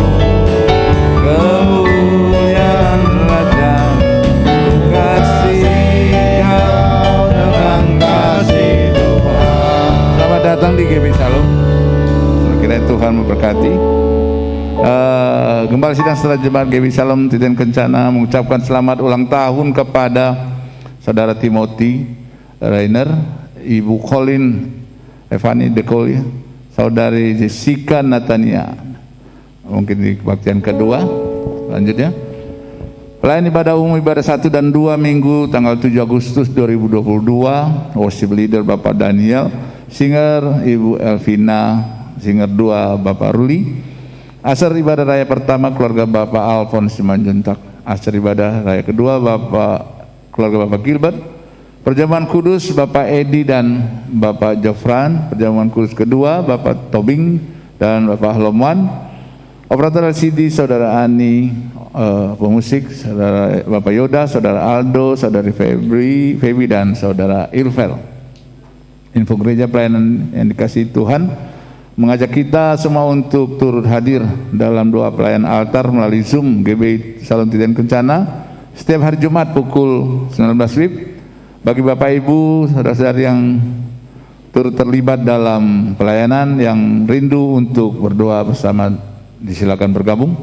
kemuliaan wajah, ku kasih kau dengan kasih Tuhan. Selamat datang di GBI Shalom. Kiranya Tuhan memberkati. Gembala sidang setelah jemaat GBI Shalom Titian Kencana mengucapkan selamat ulang tahun kepada Saudara Timothy Rainer, Ibu Colin Evani Dekoli, Saudari Jessica Natania. Mungkin di kebaktian kedua. Lanjutnya, pelayan ibadah umum ibadah 1 dan 2 Minggu tanggal 7 Agustus 2022. Worship leader Bapak Daniel, singer Ibu Elvina, singer 2 Bapak Ruli. Asar ibadah raya pertama keluarga Bapak Alfons Simanjuntak. Asar ibadah raya kedua keluarga Bapak Gilbert. Perjamuan kudus Bapak Edi dan Bapak Jofran. Perjamuan kudus kedua Bapak Tobing dan Bapak Halomwan. Operator LCD Saudara Ani, pemusik Saudara Bapak Yoda, Saudara Aldo, Saudari Febri dan Saudara Ilvel. Info gereja pelayanan yang dikasihi Tuhan. mengajak kita semua untuk turut hadir dalam doa pelayan altar melalui Zoom GBI Salon Titian Kencana setiap hari Jumat pukul 19 WIB. Bagi Bapak Ibu, saudara-saudari yang turut terlibat dalam pelayanan yang rindu untuk berdoa bersama, disilakan bergabung.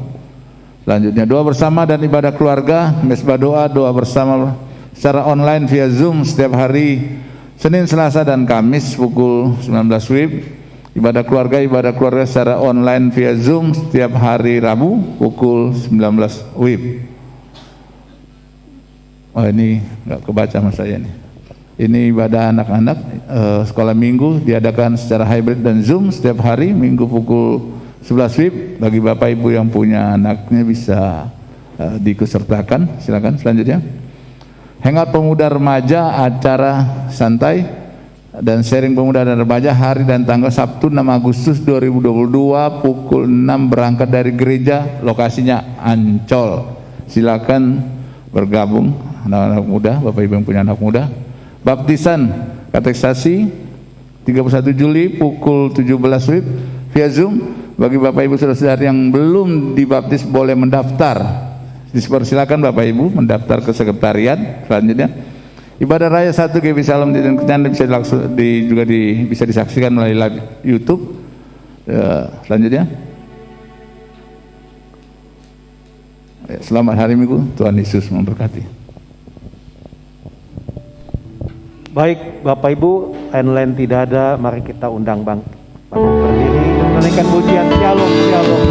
Selanjutnya doa bersama dan ibadah keluarga, mesbah doa bersama secara online via Zoom setiap hari Senin, Selasa, dan Kamis pukul 19 WIB. Ibadah keluarga secara online via Zoom setiap hari Rabu pukul 19 WIB. Oh, ini nggak kebaca sama saya nih. Ini ibadah anak-anak sekolah minggu diadakan secara hybrid dan Zoom setiap hari Minggu pukul 11 WIB. Bagi Bapak Ibu yang punya anaknya bisa diikutsertakan, silakan. Selanjutnya Hangout Pemuda Remaja, acara santai dan sharing pemuda dan remaja hari dan tanggal Sabtu 6 Agustus 2022 pukul 6 berangkat dari gereja, lokasinya Ancol. Silakan bergabung anak-anak muda, Bapak Ibu yang punya anak muda. Baptisan katekisasi 31 Juli pukul 17 WIB via Zoom. Bagi Bapak Ibu saudara-saudari yang belum dibaptis boleh mendaftar. Dipersilakan Bapak Ibu mendaftar ke sekretariat. Selanjutnya ibadah raya 1 GBI Salon Titian Kencana bisa disaksikan melalui live YouTube. Selanjutnya selamat hari Minggu, Tuhan Yesus memberkati. Baik, Bapak Ibu, online tidak ada, mari kita undang Bang berdiri menaikkan pujian Shalom Shalom.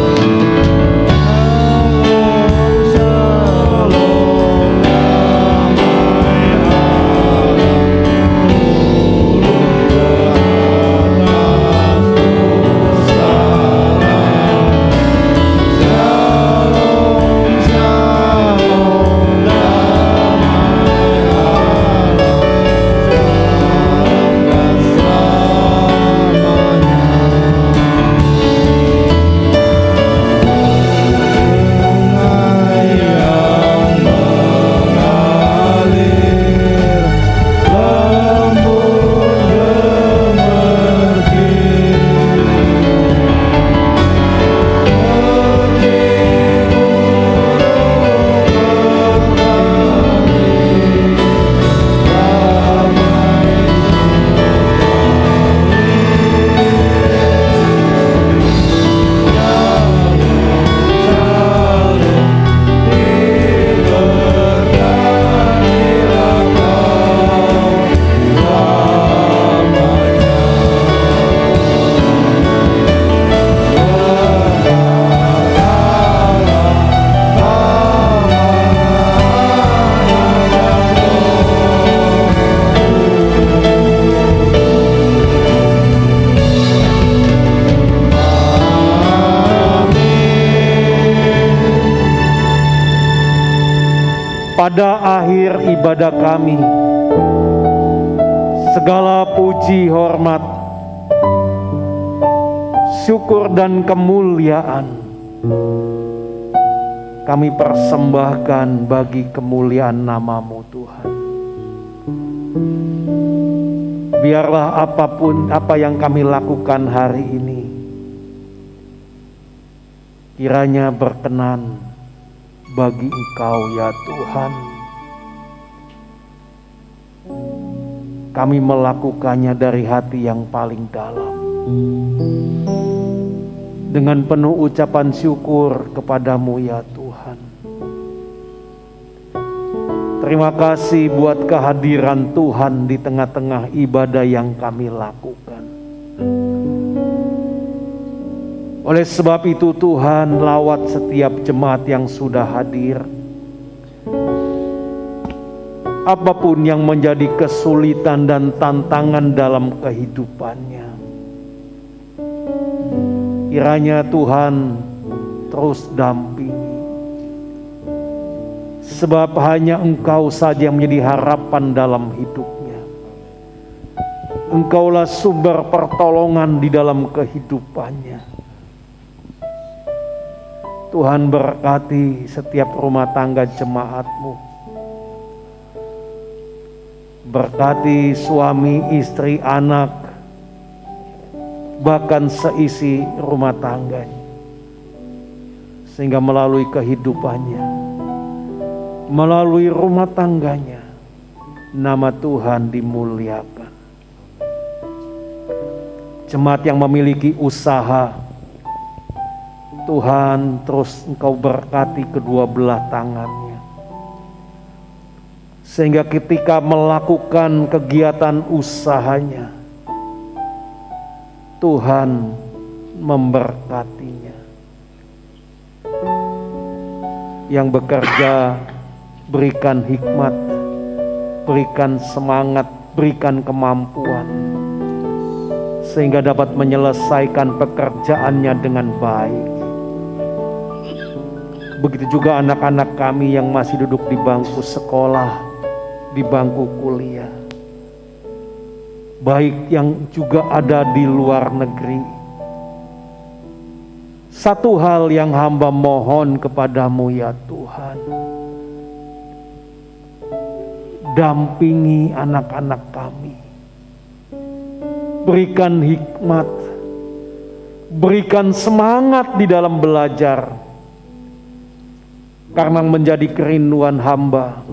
Pada akhir ibadah kami, segala puji, hormat, syukur dan kemuliaan kami persembahkan bagi kemuliaan nama-Mu Tuhan. Biarlah apapun apa yang kami lakukan hari ini kiranya berkenan bagi Engkau ya Tuhan. Kami melakukannya dari hati yang paling dalam, dengan penuh ucapan syukur kepadamu ya Tuhan. Terima kasih buat kehadiran Tuhan di tengah-tengah ibadah yang kami lakukan. Oleh sebab itu Tuhan, lawat setiap jemaat yang sudah hadir. Apapun yang menjadi kesulitan dan tantangan dalam kehidupannya, kiranya Tuhan terus dampingi. Sebab hanya Engkau saja yang menjadi harapan dalam hidupnya. Engkaulah sumber pertolongan di dalam kehidupannya. Tuhan berkati setiap rumah tangga jemaat-Mu. Berkati suami, istri, anak, bahkan seisi rumah tangganya. Sehingga melalui kehidupannya, melalui rumah tangganya, nama Tuhan dimuliakan. Jemaat yang memiliki usaha, Tuhan terus Engkau berkati kedua belah tangannya. Sehingga ketika melakukan kegiatan usahanya, Tuhan memberkatinya. Yang bekerja, berikan hikmat, berikan semangat, berikan kemampuan, sehingga dapat menyelesaikan pekerjaannya dengan baik. Begitu juga anak-anak kami yang masih duduk di bangku sekolah, di bangku kuliah, baik yang juga ada di luar negeri. Satu hal yang hamba mohon kepadamu ya Tuhan, dampingi anak-anak kami, berikan hikmat, berikan semangat di dalam belajar, karena menjadi kerinduan hamba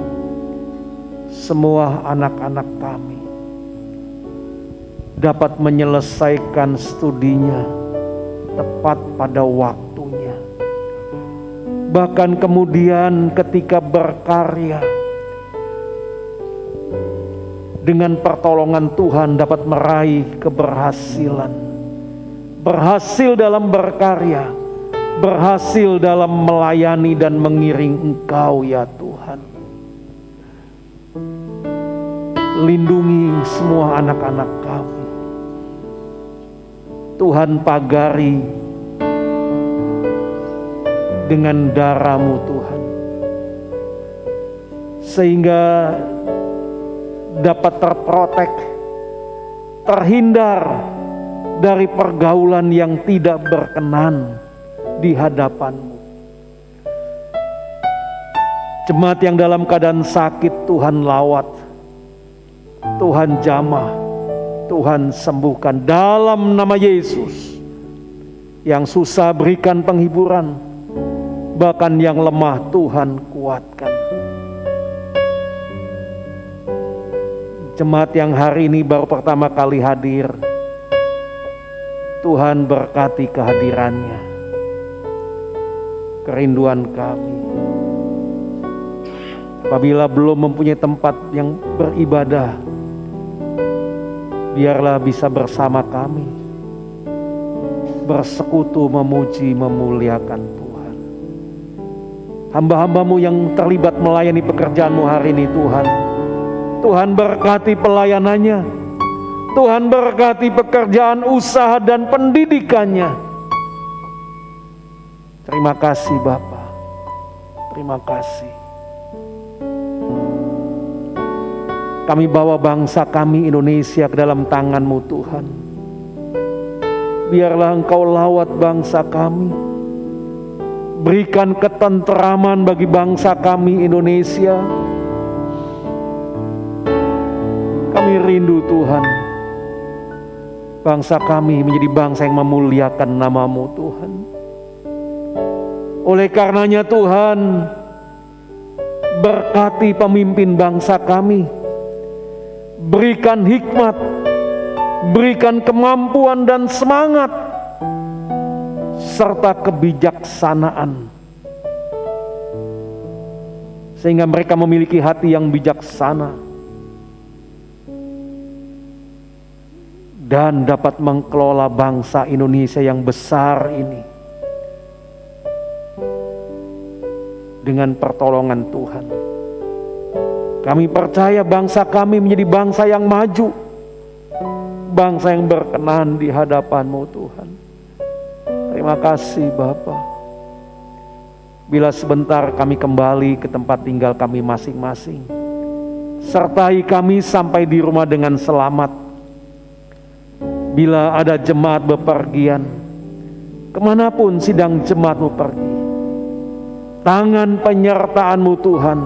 semua anak-anak kami dapat menyelesaikan studinya tepat pada waktunya. Bahkan kemudian ketika berkarya, dengan pertolongan Tuhan dapat meraih keberhasilan. Berhasil dalam berkarya, berhasil dalam melayani dan mengiring Engkau ya Tuhan. Lindungi semua anak-anak kami. Tuhan pagari dengan darah-Mu Tuhan, sehingga dapat terprotek, terhindar dari pergaulan yang tidak berkenan di hadapan-Mu. Jemaat yang dalam keadaan sakit Tuhan lawat, Tuhan jamah, Tuhan sembuhkan dalam nama Yesus. Yang susah berikan penghiburan, bahkan yang lemah Tuhan kuatkan. Jemaat yang hari ini baru pertama kali hadir, Tuhan berkati kehadirannya. Kerinduan kami, apabila belum mempunyai tempat yang beribadah, biarlah bisa bersama kami, bersekutu memuji memuliakan Tuhan. Hamba-hamba-Mu yang terlibat melayani pekerjaan-Mu hari ini Tuhan, Tuhan berkati pelayanannya, Tuhan berkati pekerjaan usaha dan pendidikannya. Terima kasih Bapa, terima kasih. Kami bawa bangsa kami Indonesia ke dalam tangan-Mu Tuhan. Biarlah Engkau lawat bangsa kami. Berikan ketenteraman bagi bangsa kami Indonesia. Kami rindu Tuhan, bangsa kami menjadi bangsa yang memuliakan nama-Mu Tuhan. Oleh karenanya Tuhan, berkati pemimpin bangsa kami. Berikan hikmat, berikan kemampuan dan semangat, serta kebijaksanaan, sehingga mereka memiliki hati yang bijaksana dan dapat mengelola bangsa Indonesia yang besar ini dengan pertolongan Tuhan. Kami percaya bangsa kami menjadi bangsa yang maju, bangsa yang berkenan di hadapan-Mu Tuhan. Terima kasih Bapa. Bila sebentar kami kembali ke tempat tinggal kami masing-masing, sertai kami sampai di rumah dengan selamat. Bila ada jemaat bepergian, kemanapun sidang jemaat-Mu pergi, tangan penyertaan-Mu Tuhan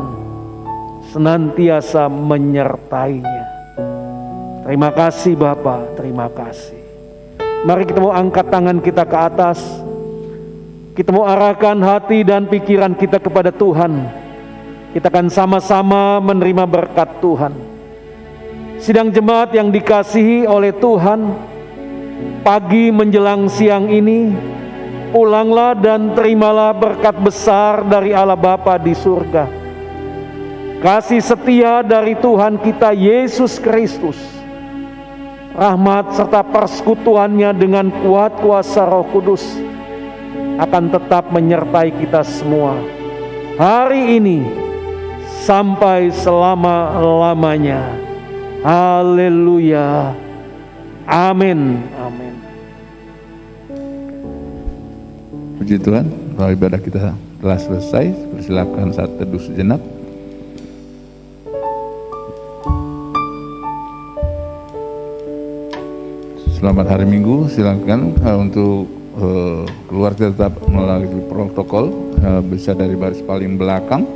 senantiasa menyertainya. Terima kasih Bapa, terima kasih. Mari kita mau angkat tangan kita ke atas. Kita mau arahkan hati dan pikiran kita kepada Tuhan. Kita akan sama-sama menerima berkat Tuhan. Sidang jemaat yang dikasihi oleh Tuhan, pagi menjelang siang ini, ulanglah dan terimalah berkat besar dari Allah Bapa di surga. Kasih setia dari Tuhan kita Yesus Kristus, rahmat serta persekutuannya dengan kuat kuasa Roh Kudus akan tetap menyertai kita semua hari ini sampai selama-lamanya. Haleluya. Amin. Amin. Puji Tuhan, kalau ibadah kita telah selesai, persilakan saat teduh sejenak. Selamat hari Minggu, silakan untuk keluarga tetap melalui protokol, bisa dari baris paling belakang.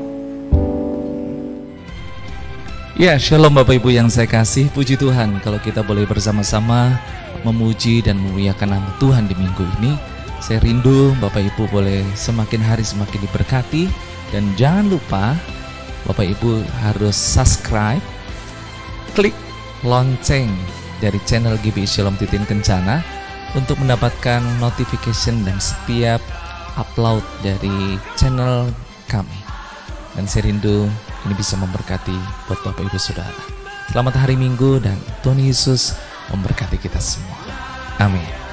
Ya, shalom Bapak Ibu yang saya kasih. Puji Tuhan kalau kita boleh bersama-sama memuji dan memuliakan nama Tuhan di minggu ini. Saya rindu Bapak Ibu boleh semakin hari semakin diberkati. Dan jangan lupa Bapak Ibu harus subscribe, klik lonceng dari channel GBI Shalom Titin Kencana untuk mendapatkan notification dan setiap upload dari channel kami. Dan saya rindu ini bisa memberkati buat Bapak Ibu Saudara. Selamat hari Minggu dan Tuhan Yesus memberkati kita semua. Amin.